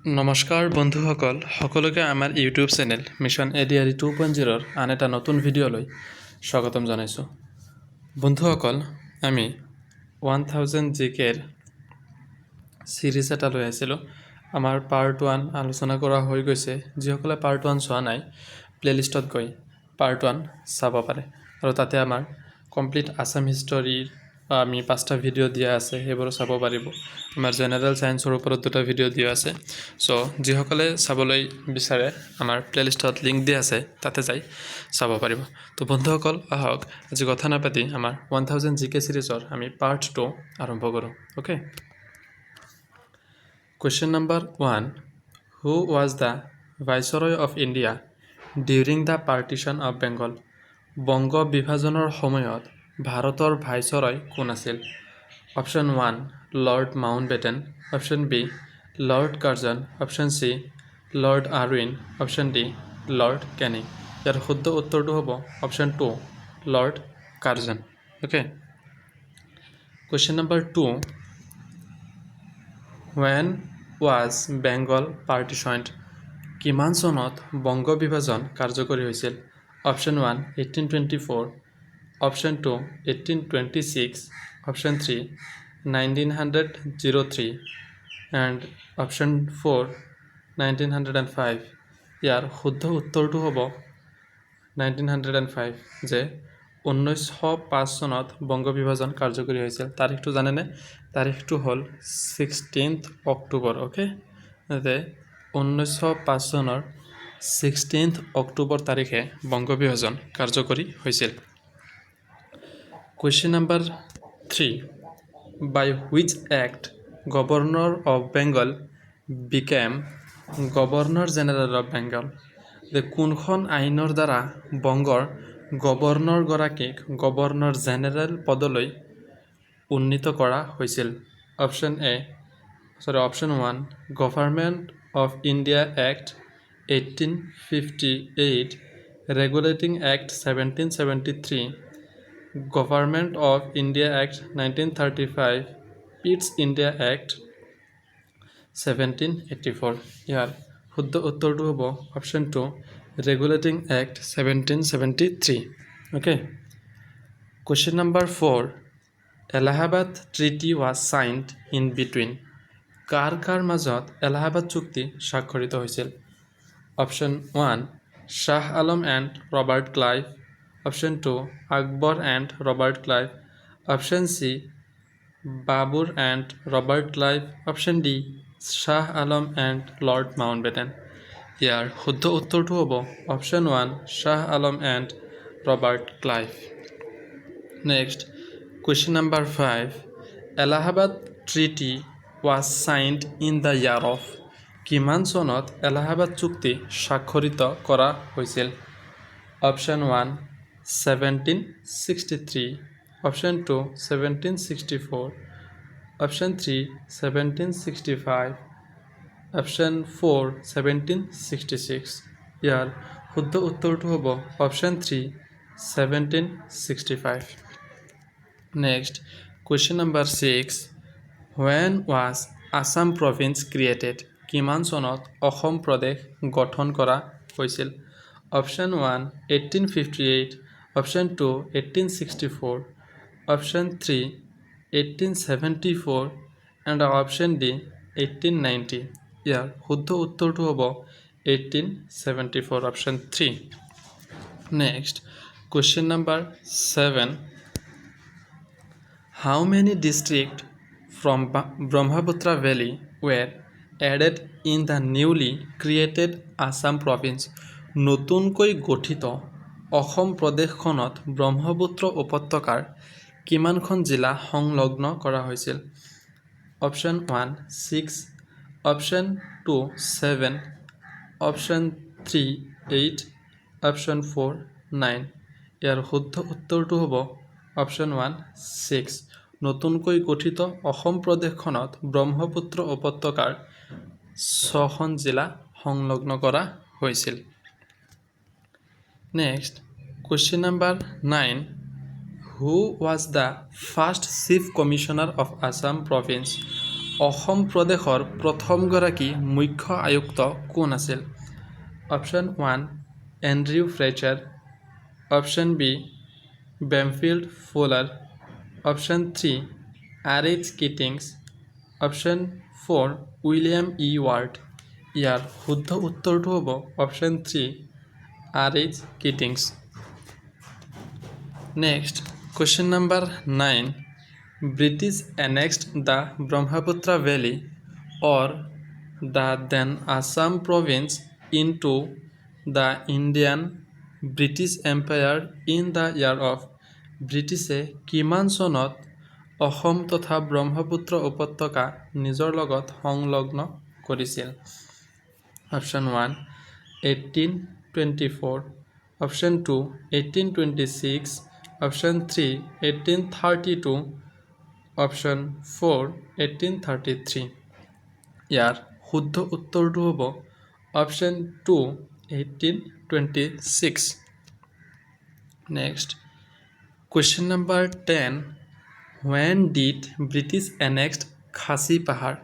নমস্কাৰ বন্ধুসকল, সকলোকে আমাৰ ইউটিউব চেনেল মিছন এডিআৰি 2.0ৰ আন এটা নতুন ভিডিঅ'লৈ স্বাগতম জনাইছোঁ। বন্ধুসকল, আমি 1000 জিকেৰ চিৰিজ এটা লৈ আহিছিলোঁ। আমাৰ পাৰ্ট 1 আলোচনা কৰা হৈ গৈছে। যিসকলে পাৰ্ট 1 চোৱা নাই, প্লেলিষ্টত গৈ পাৰ্ট 1 চাব পাৰে। আৰু তাতে আমাৰ কমপ্লিট আছাম হিষ্টৰীৰ আমি 5টা ভিডিঅ' দিয়া আছে, সেইবোৰ চাব পাৰিব। আমাৰ জেনেৰেল ছায়েন্সৰ ওপৰত 2টা ভিডিঅ' দিয়া আছে। চ' যিসকলে চাবলৈ বিচাৰে, আমাৰ প্লেলিষ্টত লিংক দিয়া আছে, তাতে যাই চাব পাৰিব। তো বন্ধুসকল, আহক আজি কথা নাপাতি আমাৰ 1000 জিকে চিৰিজৰ আমি পাৰ্ট 2 আৰম্ভ কৰোঁ। Okay, question number 1, who was the viceroy of India during the partition of Bengal? বংগ বিভাজনৰ সময়ত ভাৰতৰ ভাইচৰয় কোন আছিল? Option 1, Lord Mountbatten. Option B, Lord Curzon. Option C, Lord Irwin. Option D, Lord Canning. ইয়াৰ শুদ্ধ উত্তৰটো হ'ব option 2, Lord Curzon. Okay, question number 2, when was Bengal partitioned? কিমান চনত বংগ বিভাজন কাৰ্যকৰী হৈছিল? Option 1, 1824। Option 2, 1826। Option 3, 1903 and option 4, 1905। ইয়াৰ শুদ্ধ উত্তৰটো হ'ব 1905, যে 1905 চনত বংগ বিভাজন কাৰ্যকৰী হৈছিল। তাৰিখটো জানেনে? তাৰিখটো হ'ল 16 অক্টোবৰ। অ'কে, যে 1905 চনৰ 16 অক্টোবৰ তাৰিখে বংগ বিভাজন কাৰ্যকৰী হৈছিল। Question number 3, by which act governor of Bengal became governor general of Bengal? যে কোনখন আইনৰ দ্বাৰা বংগৰ গভৰ্ণৰগৰাকীক গভৰ্ণৰ জেনেৰেল পদলৈ উন্নীত কৰা হৈছিল? Option 1, government of India act 1858, regulating act 1773, government of India act 1935, Pitt's India act 1784। ইয়াৰ শুদ্ধ উত্তৰটো হ'ব option 2, regulating act 1773। Okay, question number 4, Allahabad treaty was signed in between? কাৰ কাৰ মাজত এলাহাবাদ চুক্তি স্বাক্ষৰিত হৈছিল? Option 1, Shah Alam and Robert Clive. Option 2, Akbar and Robert Clive. Option C, Babur and Robert Clive. Option D, Shah Alam and Lord Mountbatten. ইয়াৰ শুদ্ধ উত্তৰটো হ'ব option 1, Shah Alam and Robert Clive. Next, question number 5, Allahabad treaty was signed in the year of? কিমান চনত এলাহাবাদ চুক্তি স্বাক্ষৰিত কৰা হৈছিল? অপশ্যন 1, 1763। অপশ্যন 2, 1764। অপশ্যন 3, 1765। অপশ্যন 4, 1766। ইয়াৰ শুদ্ধ উত্তৰটো হ'ব option 3, 1765। Next, question number 6, when was Assam province created? কিমান চনত অসম প্ৰদেশ গঠন কৰা হৈছিল? Option 1, 1858। Option 2, 1864। Option 3, 1874 and option D, 1890। ইয়াৰ শুদ্ধ উত্তৰটো হ'ব 1874, option 3। Next, question number 7, how many district from Brahmaputra valley were added in the newly created Assam province? নতুনকৈ গঠিত অসম প্ৰদেশখনত ব্ৰহ্মপুত্ৰ উপত্যকাৰ কিমানখন জিলা সংলগ্ন কৰা হৈছিল? অপশ্যন 1, 6। অপশ্যন 2, 7। অপশ্যন 3, 8। অপশ্যন 4, 9। ইয়াৰ শুদ্ধ উত্তৰটো হ'ব অপশ্যন 1, 6। নতুনকৈ গঠিত অসম প্ৰদেশখনত ব্ৰহ্মপুত্ৰ উপত্যকাৰ 6খন জিলা সংলগ্ন কৰা হৈছিল। Next, question number 9, who was the first chief commissioner of Assam province? Assam প্ৰদেশৰ প্ৰথমগৰাকী মুখ্য আয়ুক্ত কোন আছিল? Option 1 Andrew Fletcher, option B Bampfylde Fuller, option 3 R H. Keatinge, option 4 William E. Ward. ইয়াৰ শুদ্ধ উত্তৰটো হ'ব option 3 R H. Keatinge. Next question number 9 British annexed the Brahmaputra Valley or the then Assam province into the Indian British Empire in the year of ব্ৰিটিছে কিমান চনত অসম তথা ব্ৰহ্মপুত্ৰ উপত্যকা নিজৰ লগত সংলগ্ন কৰিছিল? Option 1 1824, option 2 1826, option 3 1832, option 4 1833। ইয়াৰ শুদ্ধ উত্তৰটো হ'ব option 2 1826। Next question number 10 when did British annexed খাচী পাহাৰ?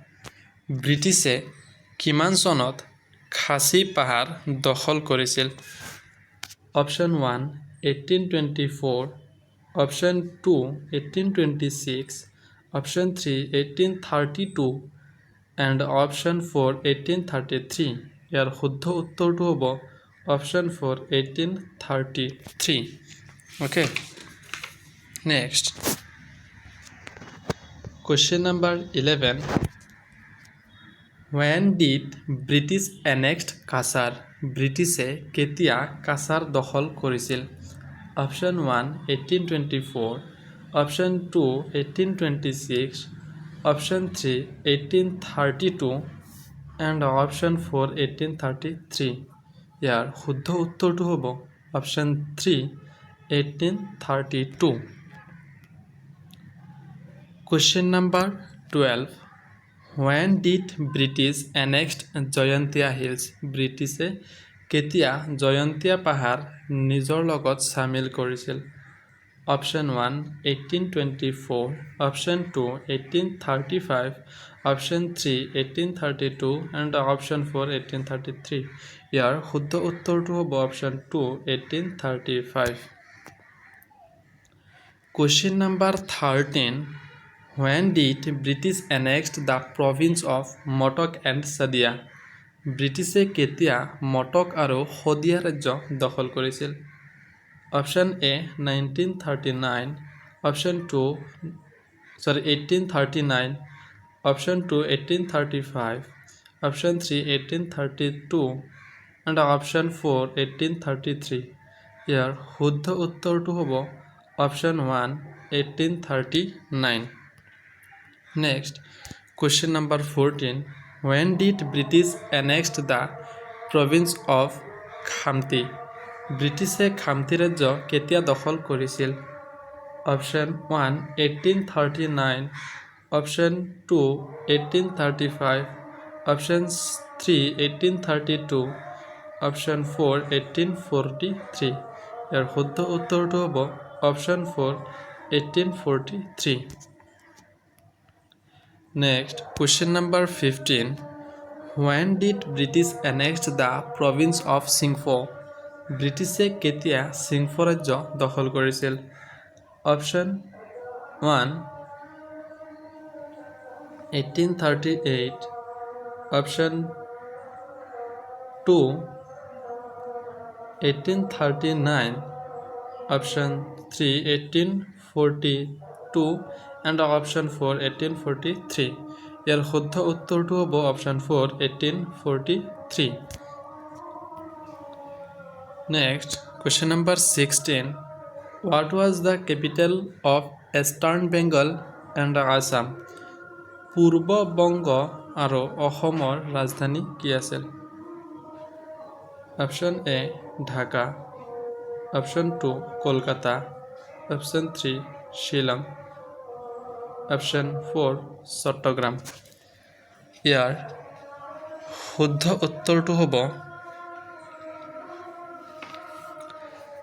ব্ৰিটিছে কিমান চনত খাচী পাহাৰ দখল কৰিছিল? Option 1 1824, option 2 1826, option 3 1832 and option 4 1833। ইয়াৰ শুদ্ধ উত্তৰটো হ'ব option 4 1833। Okay, next question number 11 when did British annexed Cachar? ব্ৰিটিছে কেতিয়া কাছাৰ দখল কৰিছিল? Option 1 1824, option 2 1826, option 3 1832 and option 4 1833। ইয়াৰ শুদ্ধ উত্তৰটো হ'ব option 3 1832। Question number 12 when did British annexed Jaintia hills? ব্ৰিটিছে কেতিয়া জয়ন্তীয়া পাহাৰ নিজৰ লগত চামিল কৰিছিল? Option 1 1824, option 2 1835, option 3 1832 and option 4 1833। ইয়াৰ শুদ্ধ উত্তৰটো হ'ব option 2 1835। Question number 13 when did British annexed the province of Matak and Sadiya? ব্ৰিটিছে কেতিয়া মটক আৰু শদিয়া ৰাজ্য দখল কৰিছিল? Option A 1839, option 1839, option 2 1835, option 3 1832 and option 4 1833। ইয়াৰ শুদ্ধ উত্তৰটো হ'ব option 1 1839। Next question number 14 when did British annexed the province of খামতি? ব্ৰিটিছে খামতি ৰাজ্য কেতিয়া দখল কৰিছিল? Option 1 1839, option 2 1835, option 3 1832, option 4 1843। ইয়াৰ শুদ্ধ উত্তৰটো হ'ব option 4 1843। Next question number 15 when did British annexed the province of Singpho? ব্ৰিটিছে কেতিয়া চিংফৌ ৰাজ্য দখল কৰিছিল? Option 1 1838, option 2 1839, option 3 1842 and option 4 1843। ইয়াৰ শুদ্ধ উত্তৰটো হ'ব option 4 1843। Next question number 16 what was the capital of Eastern Bengal and Assam? পূৰ্ব বংগ আৰু অসমৰ ৰাজধানী কি আছিল? Option A Dhaka, option 2 Kolkata, option 3 Shillong, option 4 Chittagong. ইয়াৰ শুদ্ধ উত্তৰটো হ'ব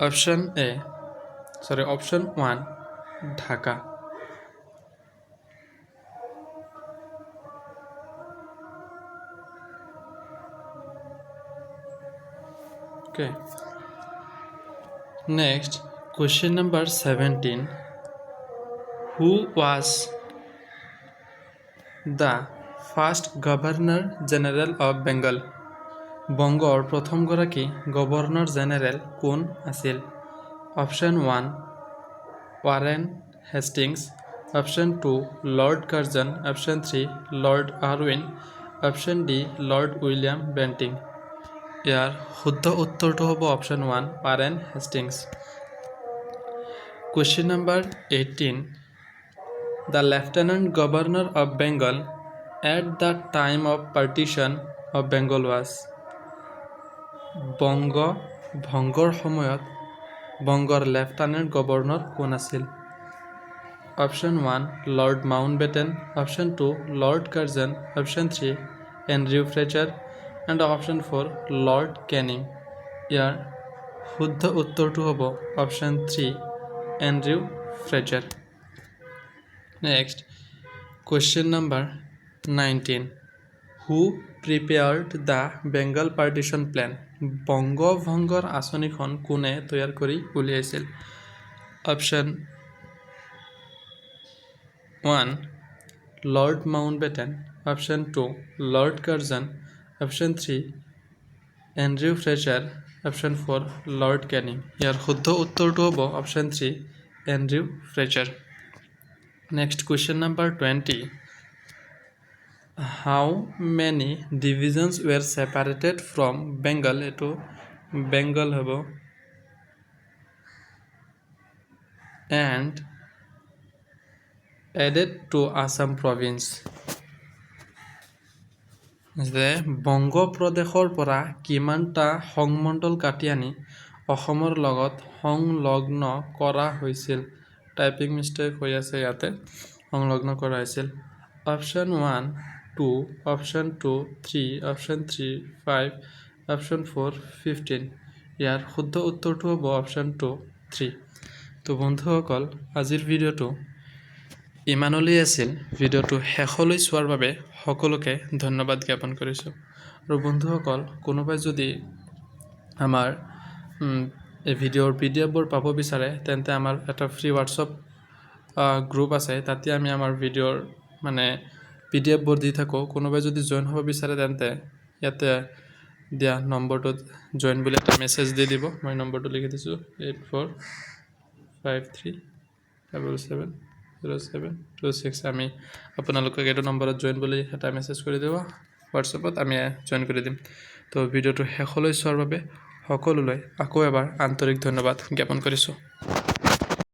option 1 Dhaka. Okay. Next, question number 17. Who was the first Governor General of Bengal? বংগৰ প্ৰথমগৰাকী গভৰ্ণৰ জেনেৰেল কোন আছিল? Option 1 Warren Hastings, option 2 Lord Curzon, option 3 Lord Irwin, option D Lord William Bentinck. ইয়াৰ শুদ্ধ উত্তৰটো হ'ব option 1 Warren Hastings. Question number 18. The Lieutenant Governor of Bengal at the time of partition of Bengal was? বংগ ভংগৰ সময়ত বংগৰ lieutenant governor কোন আছিল? Option 1 Lord Mountbatten, option 2 Lord Curzon, option 3 Andrew Fraser and option 4 Lord Canning. ইয়াৰ শুদ্ধ উত্তৰটো হ'ব option 3 Andrew Fraser. Next, question number 19. Who prepared the Bengal Partition Plan? বংগ ভংগৰ আঁচনিখন কোনে তৈয়াৰ কৰি উলিয়াইছিল? Option 1 Lord Mountbatten, option 2 Lord Curzon, option 3 Andrew Fraser, option 4 Lord Canning. ইয়াৰ শুদ্ধ উত্তৰটো হ'ব option 3 Andrew Fraser. Next, question number 20. How many divisions were separated from Bengal? এইটো বেংগল হ'ব and added to Assam province? যে বংগ প্ৰদেশৰ পৰা কিমানটা সংমণ্ডল কাটি আনি অসমৰ লগত সংলগ্ন কৰা হৈছিল? টাইপিং মিষ্টেক হৈ আছে ইয়াতে। সংলগ্ন কৰা হৈছিল। Option 1 2, option 2 3, option 3 5, option 4 15। ইয়াৰ শুদ্ধ উত্তৰটো হ'ব অপশ্যন 2 3। তো বন্ধুসকল, আজিৰ ভিডিঅ'টো ইমানলৈ আছিল। ভিডিঅ'টো শেষলৈ চোৱাৰ বাবে সকলোকে ধন্যবাদ জ্ঞাপন কৰিছোঁ। আৰু বন্ধুসকল, কোনোবাই যদি আমাৰ এই ভিডিঅ'ৰ PDF-বোৰ পাব বিচাৰে তেন্তে আমাৰ এটা ফ্ৰী হোৱাটছআপ গ্ৰুপ আছে। তাতে আমি আমাৰ ভিডিঅ'ৰ PDF-বোৰ দি থাকোঁ। কোনোবাই যদি জইন হ'ব বিচাৰে তেন্তে ইয়াতে দিয়া নম্বৰটোত জইন বুলি এটা মেছেজ দি দিব। মই নম্বৰটো লিখি দিছোঁ 8453770726। আমি আপোনালোকক এইটো নম্বৰত জইন বুলি এটা মেছেজ কৰি দিব হোৱাটছআপত, আমি জইন কৰি দিম। তো ভিডিঅ'টো শেষলৈ চোৱাৰ বাবে সকলোলৈ আকৌ এবাৰ আন্তৰিক ধন্যবাদ জ্ঞাপন কৰিছোঁ।